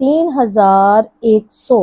3100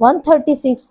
136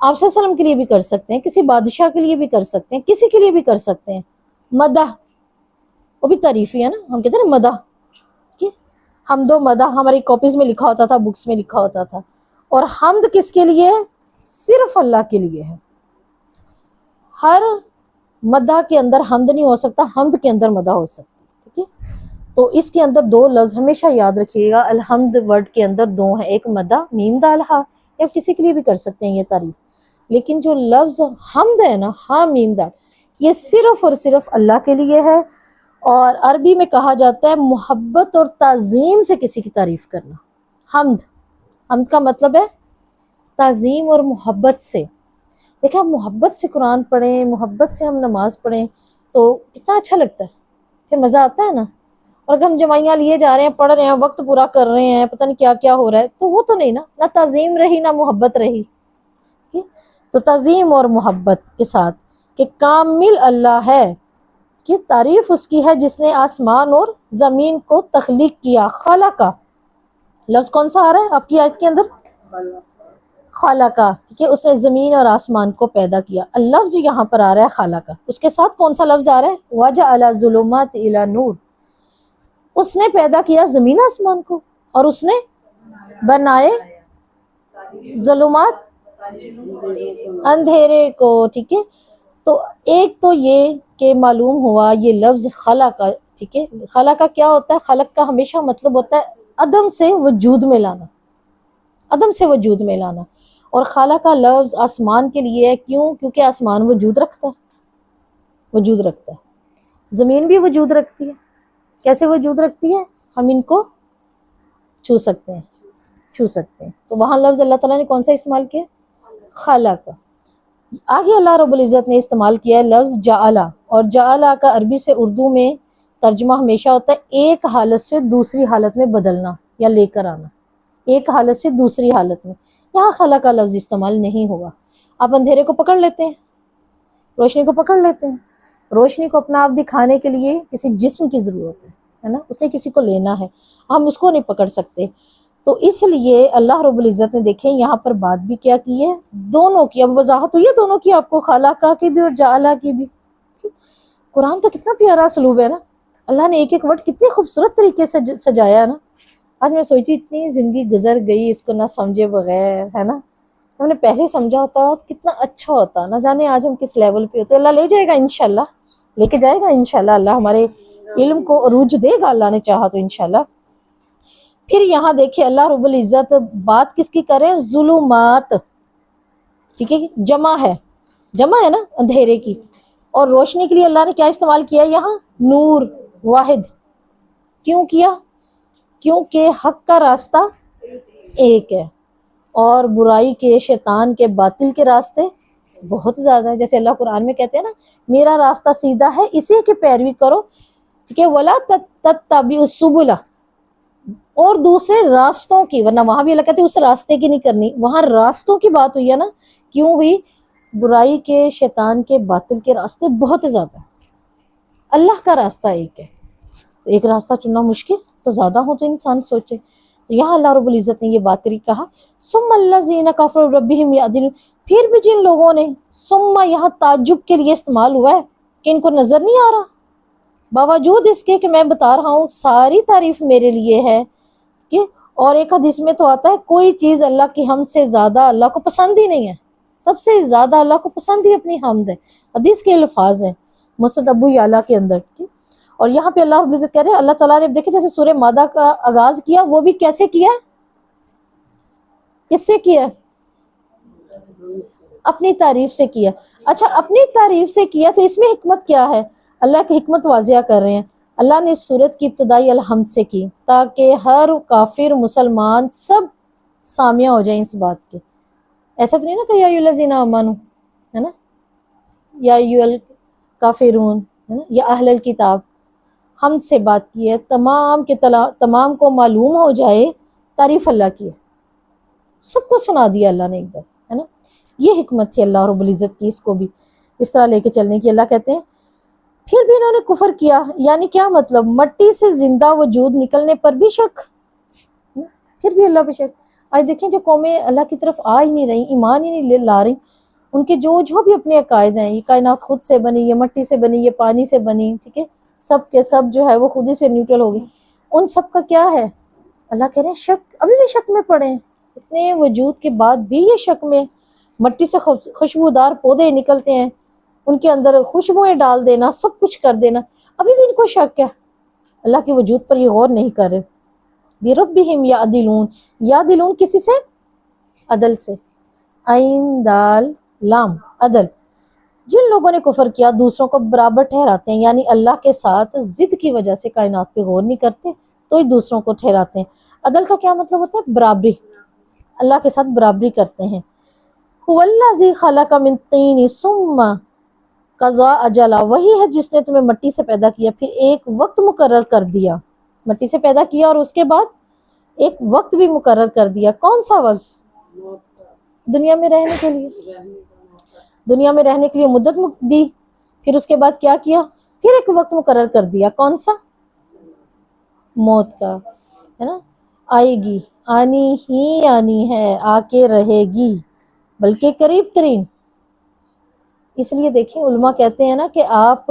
آپ صلی اللہ علیہ وسلم کے لیے بھی کر سکتے ہیں، کسی بادشاہ کے لیے بھی کر سکتے ہیں، کسی کے لیے بھی کر سکتے ہیں۔ مدح وہ بھی تعریف ہی ہے نا، ہم کہتے ہیں نا مدح، ٹھیک ہے، حمد و مدح ہماری کاپیز میں لکھا ہوتا تھا، بکس میں لکھا ہوتا تھا۔ اور حمد کس کے لیے ہے؟ صرف اللہ کے لیے ہے۔ ہر مدح کے اندر حمد نہیں ہو سکتا، حمد کے اندر مدح ہو سکتی ہے، ٹھیک ہے۔ تو اس کے اندر دو لفظ ہمیشہ یاد رکھیے گا، الحمد ورڈ کے اندر دو ہیں، ایک مدح میم دال ہا، یا کسی کے لیے بھی کر سکتے ہیں یہ تعریف، لیکن جو لفظ حمد ہے نا، ہاں میم دال، یہ صرف اور صرف اللہ کے لیے ہے۔ اور عربی میں کہا جاتا ہے محبت اور تعظیم سے کسی کی تعریف کرنا، حمد۔ حمد کا مطلب ہے تعظیم اور محبت سے۔ دیکھیں، ہم محبت سے قرآن پڑھیں، محبت سے ہم نماز پڑھیں تو کتنا اچھا لگتا ہے، پھر مزہ آتا ہے نا۔ اور اگر ہم جمائیاں لیے جا رہے ہیں، پڑھ رہے ہیں، وقت پورا کر رہے ہیں، پتہ نہیں کیا کیا ہو رہا ہے، تو وہ تو نہیں نا، نہ تعظیم رہی نہ محبت رہی۔ تو تعظیم اور محبت کے ساتھ کہ کامل اللہ ہے، کہ تعریف اس کی ہے جس نے آسمان اور زمین کو تخلیق کیا۔ خلقہ لفظ کون سا آ رہا ہے آپ کی آیت کے اندر؟ خلقہ، ٹھیک ہے، اس نے زمین اور آسمان کو پیدا کیا۔ اللفظ یہاں پر آ رہا ہے خلقہ، اس کے ساتھ کون سا لفظ آ رہا ہے؟ وجعل الظلمات الی نور، اس نے پیدا کیا زمین آسمان کو، اور اس نے بنائے ظلمات اندھیرے کو، ٹھیک ہے۔ تو ایک تو یہ کہ معلوم ہوا یہ لفظ خلق، ٹھیک ہے، خلق کا کیا ہوتا ہے؟ خلق کا ہمیشہ مطلب ہوتا ہے عدم سے وجود میں لانا، عدم سے وجود میں لانا۔ اور خلق کا لفظ آسمان کے لیے ہے، کیوں؟ کیونکہ آسمان وجود رکھتا ہے، وجود رکھتا ہے۔ زمین بھی وجود رکھتی ہے، کیسے وجود رکھتی ہے؟ ہم ان کو چھو سکتے ہیں، چھو سکتے ہیں۔ تو وہاں لفظ اللہ تعالیٰ نے کون سا استعمال کیا؟ خلق۔ آگے اللہ رب العزت نے استعمال کیا ہے لفظ جعلہ، اور جعلہ کا عربی سے اردو میں ترجمہ ہمیشہ ہوتا ہے ایک حالت سے دوسری حالت میں بدلنا یا لے کر آنا، ایک حالت سے دوسری حالت میں۔ یہاں خلق کا لفظ استعمال نہیں ہوگا۔ آپ اندھیرے کو پکڑ لیتے ہیں، روشنی کو پکڑ لیتے ہیں، روشنی کو اپنا آپ دکھانے کے لیے کسی جسم کی ضرورت ہے نا، اس نے کسی کو لینا ہے، ہم اس کو نہیں پکڑ سکتے۔ تو اس لیے اللہ رب العزت نے دیکھیں یہاں پر بات بھی کیا کی ہے، دونوں کی، اب وضاحت ہوئی ہے دونوں کی آپ کو، خلقہ کی بھی اور جعلہ کی بھی۔ قرآن تو کتنا پیارا اسلوب ہے نا، اللہ نے ایک ایک ورڈ کتنے خوبصورت طریقے سے سجایا ہے نا۔ آج میں سوچتی اتنی زندگی گزر گئی اس کو نہ سمجھے بغیر، ہے نا، ہم نے پہلے سمجھا ہوتا تو کتنا اچھا ہوتا، نہ جانے آج ہم کس لیول پہ ہوتے۔ اللہ لے جائے گا انشاءاللہ، لے کے جائے گا انشاءاللہ، اللہ ہمارے علم کو عروج دے گا اللہ نے چاہا تو انشاءاللہ۔ پھر یہاں دیکھیں اللہ رب العزت بات کس کی کرے؟ ظلمات، ٹھیک ہے، جمع ہے، جمع ہے نا اندھیرے کی۔ اور روشنی کے لیے اللہ نے کیا استعمال کیا یہاں؟ نور، واحد۔ کیوں کیا؟ کیونکہ حق کا راستہ ایک ہے، اور برائی کے، شیطان کے، باطل کے راستے بہت زیادہ ہیں۔ جیسے اللہ قرآن میں کہتے ہیں نا، میرا راستہ سیدھا ہے، اسی کی پیروی کرو، ٹھیک ہے، وَلَا تَتَّبِعُوا السُّبُلَ، اور دوسرے راستوں کی، ورنہ وہاں بھی اللہ کہتے ہیں اس راستے کی نہیں کرنی، وہاں راستوں کی بات ہوئی ہے نا، کیوں ہوئی؟ برائی کے، شیطان کے، باطل کے راستے بہت زیادہ، اللہ کا راستہ ایک ہے، تو ایک راستہ چننا مشکل تو زیادہ ہو تو انسان سوچے۔ تو یہاں اللہ رب العزت نے یہ بات کری، کہا ثم الذین کفروا بربہم یعدلون، پھر بھی جن لوگوں نے، ثم یہاں تعجب کے لیے استعمال ہوا ہے کہ ان کو نظر نہیں آ رہا، باوجود اس کے کہ میں بتا رہا ہوں ساری تعریف میرے لیے ہے، کہ اور ایک حدیث میں تو آتا ہے کوئی چیز اللہ کی حمد سے زیادہ اللہ کو پسند ہی نہیں ہے، سب سے زیادہ اللہ کو پسند ہی اپنی حمد ہے، حدیث کے الفاظ ہیں مسند ابو یعلا کے اندر۔ اور یہاں پہ اللہ رب العزت کہہ رہے ہیں، اللہ تعالیٰ نے دیکھیں جیسے سورہ مائدہ کا آغاز کیا، وہ بھی کیسے کیا؟ کس سے کیا؟ اپنی تعریف سے کیا۔ اچھا، اپنی تعریف سے کیا تو اس میں حکمت کیا ہے؟ اللہ کی حکمت واضح کر رہے ہیں۔ اللہ نے اس سورت کی ابتدائی الحمد سے کی تاکہ ہر کافر، مسلمان سب سامع ہو جائیں اس بات کے۔ ایسا تو نہیں نا کہ یا ایھا الذین آمنوا، ہے نا، یا ایھا الکافرون، ہے نا، یا اہل الکتاب، ہم سے بات کی ہے تمام کے تمام کو معلوم ہو جائے تعریف اللہ کی ہے، سب کو سنا دیا اللہ نے ایک دم، ہے نا۔ یہ حکمت تھی اللہ رب العزت کی، اس کو بھی اس طرح لے کے چلنے کی۔ اللہ کہتے ہیں پھر بھی انہوں نے کفر کیا، یعنی کیا مطلب؟ مٹی سے زندہ وجود نکلنے پر بھی شک، پھر بھی اللہ پہ شک۔ آج دیکھیں جو قومیں اللہ کی طرف آ ہی نہیں رہی، ایمان ہی نہیں لا رہی، ان کے جو بھی اپنے عقائد ہیں، یہ کائنات خود سے بنی، یہ مٹی سے بنی، یہ پانی سے بنی، ٹھیک ہے، سب کے سب جو ہے وہ خود ہی سے نیوٹرل ہوگی، ان سب کا کیا ہے؟ اللہ کہہ رہے ہیں شک، ابھی بھی شک میں پڑے ہیں، اتنے وجود کے بعد بھی یہ شک میں، مٹی سے خوشبودار پودے نکلتے ہیں، ان کے اندر خوشبوئیں ڈال دینا، سب کچھ کر دینا، ابھی بھی ان کو شک ہے، اللہ کے وجود پر یہ غور نہیں کر رہے۔ بِرَبِّهِمْ يَعْدِلُونَ، یعدلون کسی سے؟ عدل سے، عین دال لام عدل، جن لوگوں نے کفر کیا دوسروں کو برابر ٹھہراتے ہیں، یعنی اللہ کے ساتھ ضد کی وجہ سے کائنات پہ غور نہیں کرتے تو ہی دوسروں کو ٹھہراتے ہیں۔ عدل کا کیا مطلب ہوتا ہے؟ برابری، اللہ کے ساتھ برابری کرتے ہیں۔ هُوَ الَّذِي خَلَقَ مِن طِينٍ ثُمَّ قَضَىٰ أَجَلًا، وہی ہے جس نے تمہیں مٹی سے پیدا کیا پھر ایک وقت مقرر کر دیا، مٹی سے پیدا کیا اور اس کے بعد ایک وقت بھی مقرر کر دیا، کون سا وقت؟ دنیا میں رہنے کے لیے، دنیا میں رہنے کے لیے مدت دی، پھر اس کے بعد کیا کیا؟ پھر ایک وقت مقرر کر دیا، کون سا؟ موت کا، ہے نا، آئے گی، آنی ہی آنی ہے، آ کے رہے گی، بلکہ قریب ترین۔ اس لیے دیکھیں علماء کہتے ہیں نا کہ آپ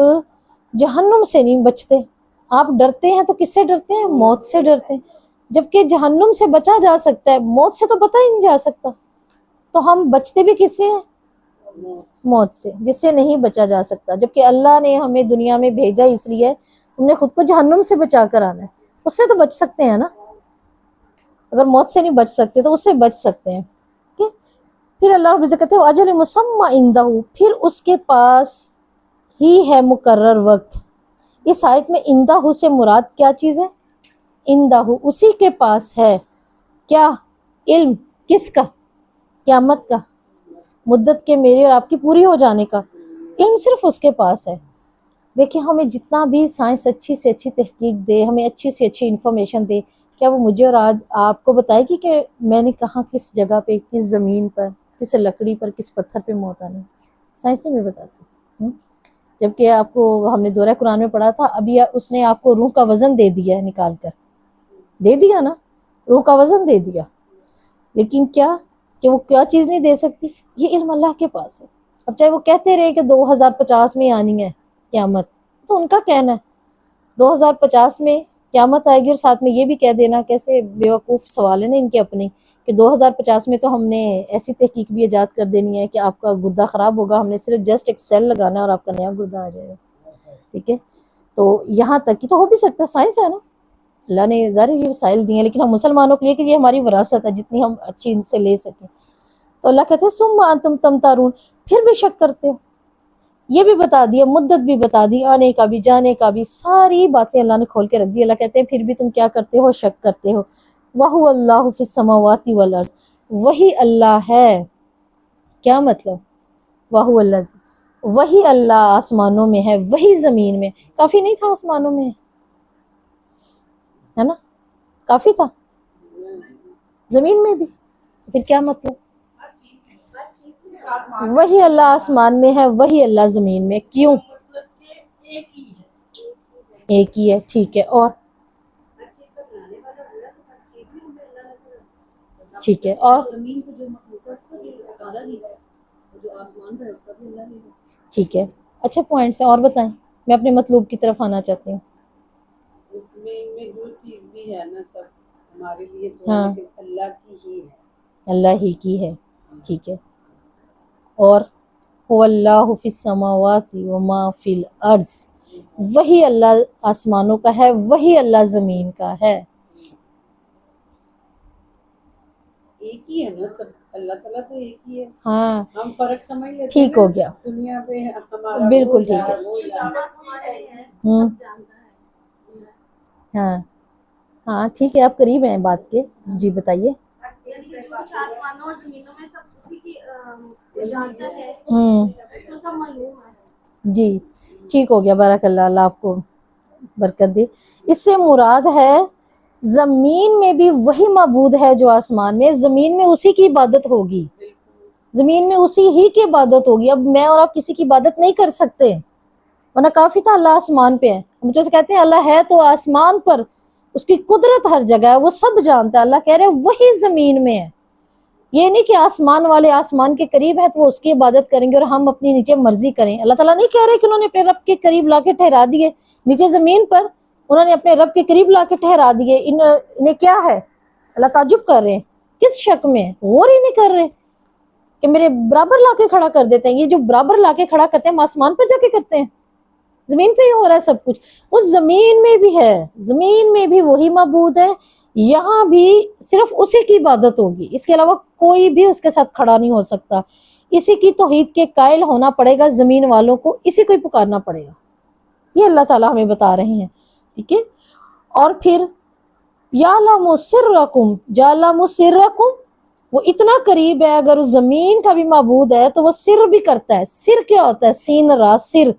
جہنم سے نہیں بچتے، آپ ڈرتے ہیں تو کس سے ڈرتے ہیں؟ موت سے ڈرتے ہیں، جبکہ جہنم سے بچا جا سکتا ہے، موت سے تو بچا ہی نہیں جا سکتا، تو ہم بچتے بھی کس سے ہیں؟ موت سے، جس سے نہیں بچا جا سکتا، جبکہ اللہ نے ہمیں دنیا میں بھیجا اس لیے ہم نے خود کو جہنم سے بچا کر آنا ہے، اس سے تو بچ سکتے ہیں نا، اگر موت سے نہیں بچ سکتے تو اس سے بچ سکتے ہیں، ٹھیک ہے؟ پھر اللہ رب العزت کہتے ہیں اجل مسمى عندہ، پھر اس کے پاس ہی ہے مقرر وقت۔ اس آیت میں عندہ سے مراد کیا چیز ہے؟ عندہ، اسی کے پاس ہے کیا؟ علم، کس کا؟ قیامت کا، مدت کے میرے اور آپ کی پوری ہو جانے کا علم صرف اس کے پاس ہے۔ دیکھیں ہمیں جتنا بھی سائنس اچھی سے اچھی تحقیق دے، ہمیں اچھی سے اچھی انفارمیشن دے، کیا وہ مجھے اور آج آپ کو بتائے گی کہ میں نے کہاں، کس جگہ پہ، کس زمین پر، کس لکڑی پر، کس پتھر پہ موت آنی؟ سائنس نہیں میں بتاتی، جبکہ آپ کو ہم نے دورہ قرآن میں پڑھا تھا، ابھی اس نے آپ کو روح کا وزن دے دیا ہے، نکال کر دے دیا نا، روح کا وزن دے دیا، لیکن کیا کہ وہ کیا چیز نہیں دے سکتی؟ یہ علم اللہ کے پاس ہے۔ اب چاہے وہ کہتے رہے کہ 2050 میں آنی ہے قیامت، تو ان کا کہنا ہے 2050 میں قیامت آئے گی، اور ساتھ میں یہ بھی کہہ دینا، کیسے بیوقوف سوال ہے نا ان کے اپنے، کہ 2050 میں تو ہم نے ایسی تحقیق بھی ایجاد کر دینی ہے کہ آپ کا گردہ خراب ہوگا، ہم نے صرف جسٹ ایک سیل لگانا ہے اور آپ کا نیا گردہ آ جائے گا، ٹھیک ہے؟ تو یہاں تک کہ تو ہو بھی سکتا ہے، سائنس ہے نا، اللہ نے ظاہر یہ وسائل دی ہیں، لیکن ہم مسلمانوں کے لیے کہ یہ ہماری وراثت ہے، جتنی ہم اچھی ان سے لے سکیں۔ تو اللہ کہتے ہیں ثم انتم تمترون، پھر بھی شک کرتے ہو، یہ بھی بتا دیا، مدت بھی بتا دی، آنے کا بھی، جانے کا بھی، ساری باتیں اللہ نے کھول کے رکھ دی۔ اللہ کہتے ہیں پھر بھی تم کیا کرتے ہو؟ شک کرتے ہو۔ وَهُوَ اللَّهُ فِي السَّمَاوَاتِ وَالْأَرْضِ، وہی اللہ ہے، کیا مطلب؟ وَهُوَ الَّذِي، وہی اللہ آسمانوں میں ہے، وہی زمین میں، کافی نہیں تھا آسمانوں میں ہے نا، کافی تھا زمین میں بھی، پھر کیا مطلب؟ وہی اللہ آسمان میں ہے، وہی اللہ زمین میں، کیوں؟ ایک ہی ہے، ٹھیک ہے، اور ٹھیک ہے، اور ٹھیک ہے، اچھا پوائنٹس ہیں، اور بتائیں، میں اپنے مطلوب کی طرف آنا چاہتی ہوں۔ اس میں جو چیز بھی ہے نا سب ہمارے لیے تو ہاں، اللہ کی ہی ہے، اللہ ہی کی ہے، ٹھیک ہے، اور هو اللہ فی السماوات وما فی الارض، وہی اللہ آسمانوں کا ہے، وہی اللہ زمین کا ہے، ایک ہی ہے نا سب، اللہ تعالیٰ تو ایک ہی ہے، ہاں ہم فرق سمجھ لیتے ہیں ٹھیک ہو گیا، دنیا پہ ہمارا بالکل ٹھیک ہے، ہاں ہاں ٹھیک ہے، آپ قریب ہیں بات کے، جی بتائیے۔ جی ٹھیک ہو گیا، بارک اللہ، اللہ آپ کو برکت دے۔ اس سے مراد ہے زمین میں بھی وہی معبود ہے جو آسمان میں، زمین میں اسی کی عبادت ہوگی، زمین میں اسی ہی کی عبادت ہوگی۔ اب میں اور آپ کسی کی عبادت نہیں کر سکتے، ورنہ کافی تھا اللہ آسمان پہ ہے، ہم جو کہتے ہیں اللہ ہے تو آسمان پر، اس کی قدرت ہر جگہ ہے، وہ سب جانتا ہے. اللہ کہہ رہے ہیں وہی زمین میں ہے. یہ نہیں کہ آسمان والے آسمان کے قریب ہے تو وہ اس کی عبادت کریں گے اور ہم اپنی نیچے مرضی کریں. اللہ تعالیٰ نہیں کہہ رہے کہ انہوں نے اپنے رب کے قریب لا کے ٹھہرا دیے نیچے زمین پر، انہوں نے اپنے رب کے قریب لا کے ٹھہرا دیے. انہیں کیا ہے؟ اللہ تعجب کر رہے ہیں، کس شک میں ہے؟ غور ہی نہیں کر رہے کہ میرے برابر لا کے کھڑا کر دیتے ہیں. یہ جو برابر لا کے کھڑا کرتے ہیں ہم آسمان پر جا کے کرتے ہیں، زمین پہ ہی ہو رہا ہے سب کچھ. اس زمین میں بھی ہے، زمین میں بھی وہی معبود ہے، یہاں بھی صرف اسی کی عبادت ہوگی، اس کے علاوہ کوئی بھی اس کے ساتھ کھڑا نہیں ہو سکتا. اسی کی توحید کے قائل ہونا پڑے گا، زمین والوں کو اسی کو ہی پکارنا پڑے گا. یہ اللہ تعالیٰ ہمیں بتا رہے ہیں. ٹھیک ہے. اور پھر یعلم سرکم یعلم سرکم، وہ اتنا قریب ہے، اگر اس زمین کا بھی معبود ہے تو وہ سر بھی کرتا ہے. سر کیا ہوتا ہے؟ سین را، سر.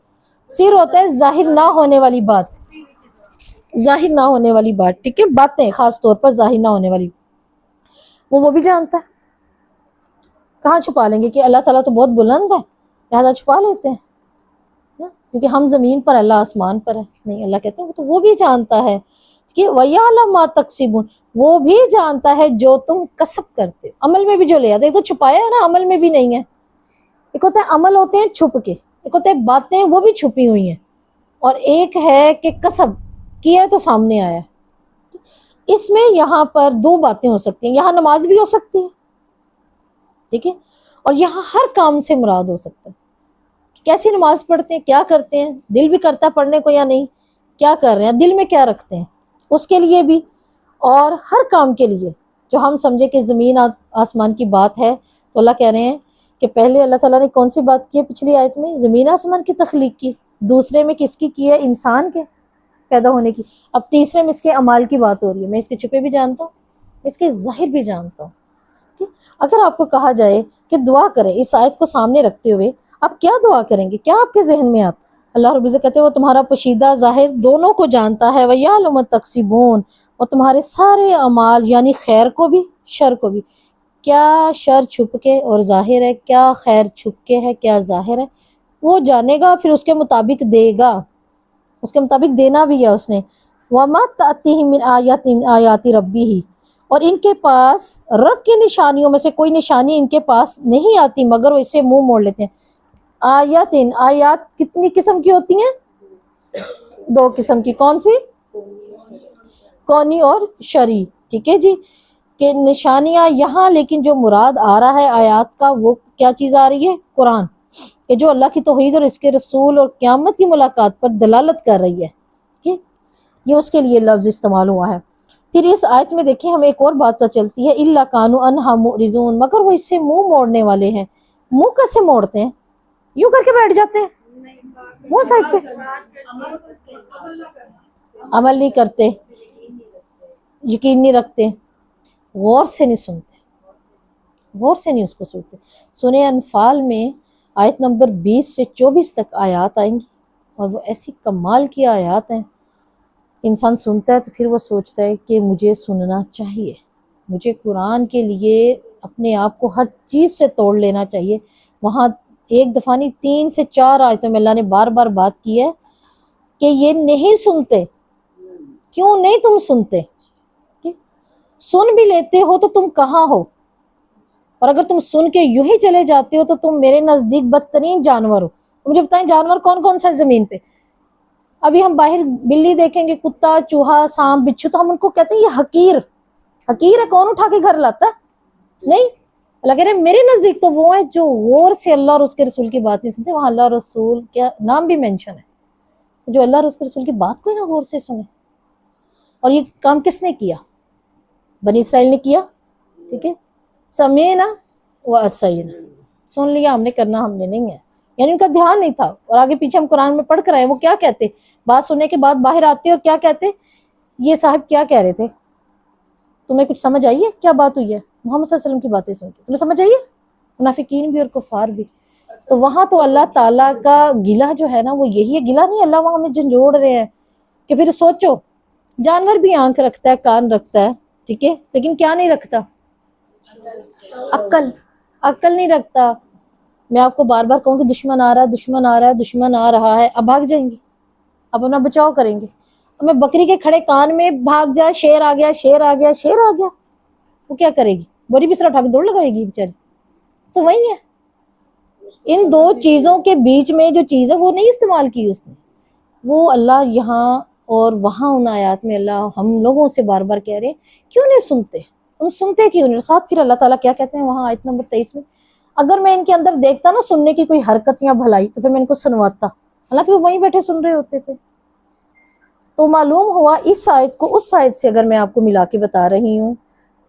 سر ہوتا ہے ظاہر نہ ہونے والی بات، ظاہر نہ ہونے والی بات. ٹھیک ہے، باتیں خاص طور پر ظاہر نہ ہونے والی وہ بھی جانتا ہے. کہاں چھپا لیں گے کہ اللہ تعالیٰ تو بہت بلند ہے لہذا چھپا لیتے ہیں کیونکہ ہم زمین پر، اللہ آسمان پر ہے. نہیں، اللہ کہتے ہیں وہ بھی جانتا ہے کہ وَيَعْلَمُ مَا تَكْسِبُونَ، وہ بھی جانتا ہے جو تم کسب کرتے، عمل میں بھی جو لے آتے. ایک تو چھپایا ہے نا، عمل میں بھی نہیں ہے. ایک ہوتا ہے عمل ہوتے ہیں چھپ کے، ایک ہوتا ہے باتیں وہ بھی چھپی ہوئی ہیں، اور ایک ہے کہ کسب کیا ہے تو سامنے آیا. اس میں یہاں پر دو باتیں ہو سکتی ہیں، یہاں نماز بھی ہو سکتی ہے، ٹھیک ہے، اور یہاں ہر کام سے مراد ہو سکتا ہے. کیسی نماز پڑھتے ہیں، کیا کرتے ہیں، دل بھی کرتا ہے پڑھنے کو یا نہیں، کیا کر رہے ہیں، دل میں کیا رکھتے ہیں، اس کے لیے بھی، اور ہر کام کے لیے جو ہم سمجھے کہ زمین آسمان کی بات ہے. تو اللہ کہہ رہے ہیں کہ پہلے اللہ تعالیٰ نے کون سی بات کی ہے پچھلی آیت میں؟ زمین آسمان کی تخلیق کی. دوسرے میں کس کی ہے؟ انسان کے پیدا ہونے کی. اب تیسرے میں اس کے اعمال کی بات ہو رہی ہے. میں اس کے چھپے بھی جانتا ہوں، اس کے ظاہر بھی جانتا ہوں. اگر آپ کو کہا جائے کہ دعا کریں اس آیت کو سامنے رکھتے ہوئے، آپ کیا دعا کریں گے؟ کیا آپ کے ذہن میں آتا؟ اللہ رب العزت کہتے ہیں وہ تمہارا پوشیدہ ظاہر دونوں کو جانتا ہے. وَيَعْلَمُ مَا تَكْسِبُونَ، اور تمہارے سارے اعمال یعنی خیر کو بھی شر کو بھی. کیا شر چھپ کے اور ظاہر ہے، کیا خیر چھپ کے ہے، کیا ظاہر ہے، وہ جانے گا، پھر اس کے مطابق دے گا. اس کے مطابق دینا بھی ہے اس نے. وَمَا تَأْتِيهِم مِّنْ آيَاتٍ مِّنْ آيَاتِ رَبِّهِ، اور ان کے پاس رب کی نشانیوں میں سے کوئی نشانی ان کے پاس نہیں آتی مگر وہ اسے منہ موڑ لیتے ہیں. آیاتن، آیات کتنی قسم کی ہوتی ہیں؟ دو قسم کی. کون سی؟ کونی اور شرعی. ٹھیک ہے جی، کہ نشانیاں یہاں، لیکن جو مراد آ رہا ہے آیات کا وہ کیا چیز آ رہی ہے؟ قرآن، کہ جو اللہ کی توحید اور اس کے رسول اور قیامت کی ملاقات پر دلالت کر رہی ہے. یہ اس کے لیے لفظ استعمال ہوا ہے. پھر اس آیت میں دیکھیں ہمیں ایک اور بات پتہ چلتی ہے، اِلَّا كَانُوا عَنْهَا مُعْرِضُونَ، مگر وہ اس سے منہ موڑنے والے ہیں. منہ کیسے موڑتے ہیں؟ یوں کر کے بیٹھ جاتے ہیں منہ سائڈ پہ، عمل نہیں کرتے، یقین نہیں رکھتے، غور سے نہیں سنتے، غور سے نہیں اس کو سنتے. سورہ انفال میں آیت نمبر 20 سے 24 تک آیات آئیں گی، اور وہ ایسی کمال کی آیات ہیں. انسان سنتا ہے تو پھر وہ سوچتا ہے کہ مجھے سننا چاہیے، مجھے قرآن کے لیے اپنے آپ کو ہر چیز سے توڑ لینا چاہیے. وہاں ایک دفعہ نہیں 3 سے 4 آیتوں میں اللہ نے بار بار بات کی ہے کہ یہ نہیں سنتے. کیوں نہیں تم سنتے؟ سن بھی لیتے ہو تو تم کہاں ہو؟ اور اگر تم سن کے یوں ہی چلے جاتے ہو تو تم میرے نزدیک بدترین جانور ہو. مجھے بتائیں جانور کون کون سا ہے زمین پہ؟ ابھی ہم باہر بلی دیکھیں گے، کتا، چوہا، سانپ، بچھو، تو ہم ان کو کہتے ہیں یہ حقیر حقیر ہے، کون اٹھا کے گھر لاتا ہے؟ نہیں. اللہ کہہ رہے ہیں میرے نزدیک تو وہ ہیں جو غور سے اللہ اور اس کے رسول کی بات نہیں سنتے. وہاں اللہ رسول کیا نام بھی مینشن ہے، جو اللہ اور اس کے رسول کی بات کو ہی نہ غور سے سنے. اور یہ کام کس نے کیا؟ بنی اسرائیل نے کیا. ٹھیک ہے، سمینا و عصینا، سن لیا ہم نے، کرنا ہم نے نہیں ہے. یعنی ان کا دھیان نہیں تھا. اور آگے پیچھے ہم قرآن میں پڑھ کر آئے، وہ کیا کہتے؟ بات سننے کے بعد باہر آتے اور کیا کہتے؟ یہ صاحب کیا کہہ رہے تھے؟ تمہیں کچھ سمجھ آئی ہے کیا بات ہوئی ہے؟ محمد صلی اللہ علیہ وسلم کی باتیں سن کے تمہیں سمجھ آئی ہے؟ منافقین بھی اور کفار بھی. تو وہاں تو اللہ تعالیٰ کا گلہ جو ہے نا وہ یہی ہے. گلہ نہیں، اللہ وہاں ہمیں جھنجھوڑ رہے ہیں کہ پھر سوچو، جانور بھی آنکھ رکھتا ہے، کان رکھتا ہے، ٹھیک ہے، لیکن کیا نہیں رکھتا؟ عقل نہیں رکھتا. میں آپ کو بار بار کہوں کہ دشمن آ رہا ہے، دشمن آ رہا ہے، دشمن آ رہا ہے، اب بھاگ جائیں گے، اب اپنا بچاؤ کریں گے. میں بکری کے کھڑے کان میں بھاگ جائے شیر آ گیا شیر آ گیا شیر آ گیا، وہ کیا کرے گی؟ بوری بستر اٹھا کے دوڑ لگائے گی بیچاری. تو وہی ہے، ان دو چیزوں کے بیچ میں جو چیز ہے وہ نہیں استعمال کی اس نے. وہ اللہ یہاں اور وہاں ان آیات میں اللہ ہم لوگوں سے بار بار کہہ رہے ہیں کیوں نہیں سنتے، تم سنتے کیوں نہیں؟ ساتھ پھر اللہ تعالیٰ کیا کہتے ہیں وہاں آیت نمبر 23 میں، اگر میں ان کے اندر دیکھتا نا سننے کی کوئی حرکت یا بھلائی تو پھر میں ان کو سنواتا، حالانکہ وہ وہیں بیٹھے سن رہے ہوتے تھے. تو معلوم ہوا اس آیت کو اس آیت سے اگر میں آپ کو ملا کے بتا رہی ہوں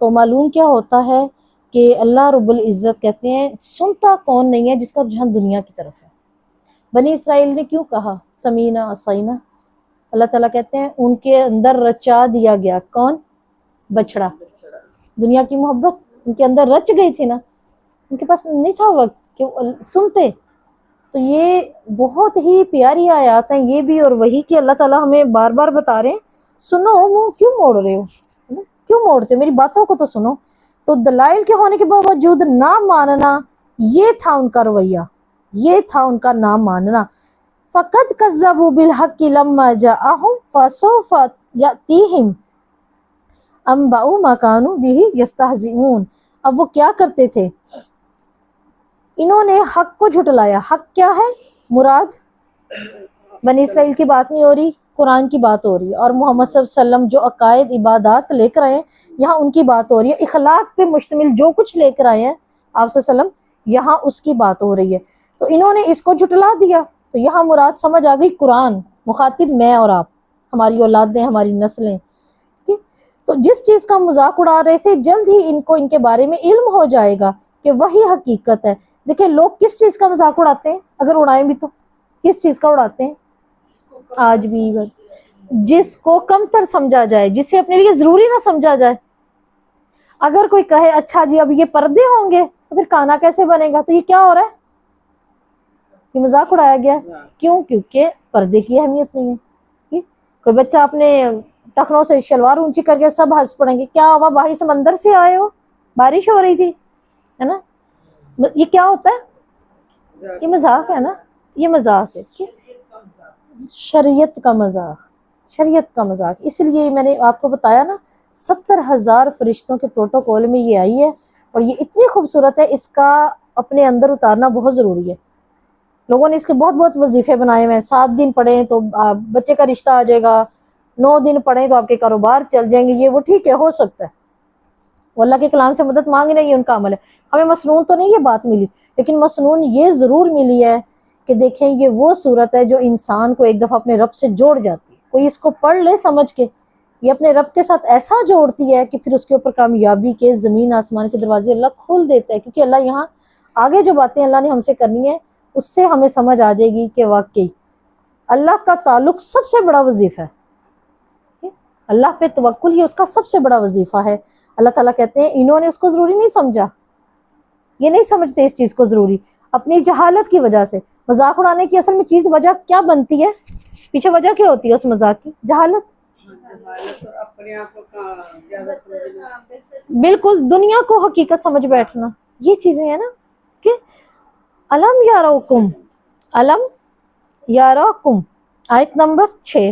تو معلوم کیا ہوتا ہے کہ اللہ رب العزت کہتے ہیں سنتا کون نہیں ہے جس کا رجحان دنیا کی طرف ہے. بنی اسرائیل نے کیوں کہا سمینا اسینا؟ اللہ تعالیٰ کہتے ہیں ان کے اندر رچا دیا گیا کون؟ بچڑا. دنیا کی محبت ان کے اندر رچ گئی تھی نا، ان کے پاس نہیں تھا وقت کہ وہ سنتے. تو یہ بہت ہی پیاری آیات ہیں یہ بھی، اور وہی کہ اللہ تعالیٰ ہمیں بار بار بتا رہے ہیں سنو، منہ کیوں موڑ رہے ہو، کیوں موڑتے ہو، میری باتوں کو تو سنو. تو دلائل کے ہونے کے باوجود نہ ماننا یہ تھا ان کا رویہ، یہ تھا ان کا نہ ماننا. فقط کذبوا بالحق لما جاءهم فسوف یاتیہم انباء ما كانوا به یستہزئون. اب وہ کیا کرتے تھے؟ انہوں نے حق کو جھٹلایا. حق کیا ہے؟ مراد بنی اسرائیل کی بات نہیں ہو رہی، قرآن کی بات ہو رہی ہے، اور محمد صلی اللہ علیہ وسلم جو عقائد عبادات لے کر آئے ہیں یہاں ان کی بات ہو رہی ہے. اخلاق پہ مشتمل جو کچھ لے کر آئے ہیں آپ صلی اللہ علیہ وسلم یہاں اس کی بات ہو رہی ہے. تو انہوں نے اس کو جھٹلا دیا. تو یہاں مراد سمجھ آ گئی قرآن، مخاطب میں اور آپ، ہماری اولادیں، ہماری نسلیں. تو جس چیز کا مذاق اڑا رہے تھے جلد ہی ان کو ان کے بارے میں علم ہو جائے گا کہ وہی حقیقت ہے. دیکھیں لوگ کس چیز کا مذاق اڑاتے ہیں؟ اگر اڑائیں بھی تو کس چیز کا اڑاتے ہیں؟ آج بھی جس کو کمتر سمجھا جائے، جسے اپنے لیے ضروری نہ سمجھا جائے. اگر کوئی کہے اچھا جی اب یہ پردے ہوں گے تو پھر کھانا کیسے بنے گا، تو یہ کیا ہو رہا ہے؟ یہ مذاق اڑایا گیا. کیوں؟ کیونکہ پردے کی اہمیت نہیں ہے. کوئی بچہ اپنے ٹخنوں سے شلوار اونچی کر کے سب ہنس پڑیں گے، کیا ہوا باہر سمندر سے آئے ہو، بارش ہو رہی تھی، ہے نا. یہ کیا ہوتا ہے؟ یہ مذاق ہے نا، یہ مذاق ہے، شریعت کا مذاق، شریعت کا مذاق. اس لیے میں نے آپ کو بتایا نا 70,000 فرشتوں کے پروٹوکول میں یہ آئی ہے، اور یہ اتنی خوبصورت ہے، اس کا اپنے اندر اتارنا بہت ضروری ہے. لوگوں نے اس کے بہت بہت وظیفے بنائے ہوئے ہیں. 7 دن پڑھیں تو بچے کا رشتہ آ جائے گا، 9 دن پڑھیں تو آپ کے کاروبار چل جائیں گے. یہ وہ ٹھیک ہے، ہو سکتا ہے، وہ اللہ کے کلام سے مدد مانگنا ہی ان کا عمل ہے. ہمیں مسنون تو نہیں یہ بات ملی، لیکن مسنون یہ ضرور ملی ہے کہ دیکھیں یہ وہ صورت ہے جو انسان کو ایک دفعہ اپنے رب سے جوڑ جاتی ہے. کوئی اس کو پڑھ لے سمجھ کے، یہ اپنے رب کے ساتھ ایسا جوڑتی ہے کہ پھر اس کے اوپر کامیابی کے زمین آسمان کے دروازے اللہ کھول دیتا ہے. کیونکہ اللہ یہاں آگے جو باتیں اللہ نے ہم سے کرنی ہے اس سے ہمیں سمجھ آ جائے گی کہ واقعی اللہ کا تعلق سب سے بڑا وظیفہ ہے. اللہ پہ توکل ہی اس کا سب سے بڑا وظیفہ ہے. اللہ تعالیٰ کہتے ہیں انہوں نے اس کو ضروری نہیں سمجھا، یہ نہیں سمجھتے اس چیز کو ضروری، اپنی جہالت کی وجہ سے. مذاق اڑانے کی اصل میں چیز وجہ کیا بنتی ہے؟ پیچھے وجہ کیا ہوتی ہے اس مذاق کی؟ جہالت. اپنے آپ کو زیادہ سمجھنا، بالکل دنیا کو حقیقت سمجھ بیٹھنا، یہ چیزیں ہیں نا کہ علم یاروکم، علم یاروکم، آیت نمبر 6.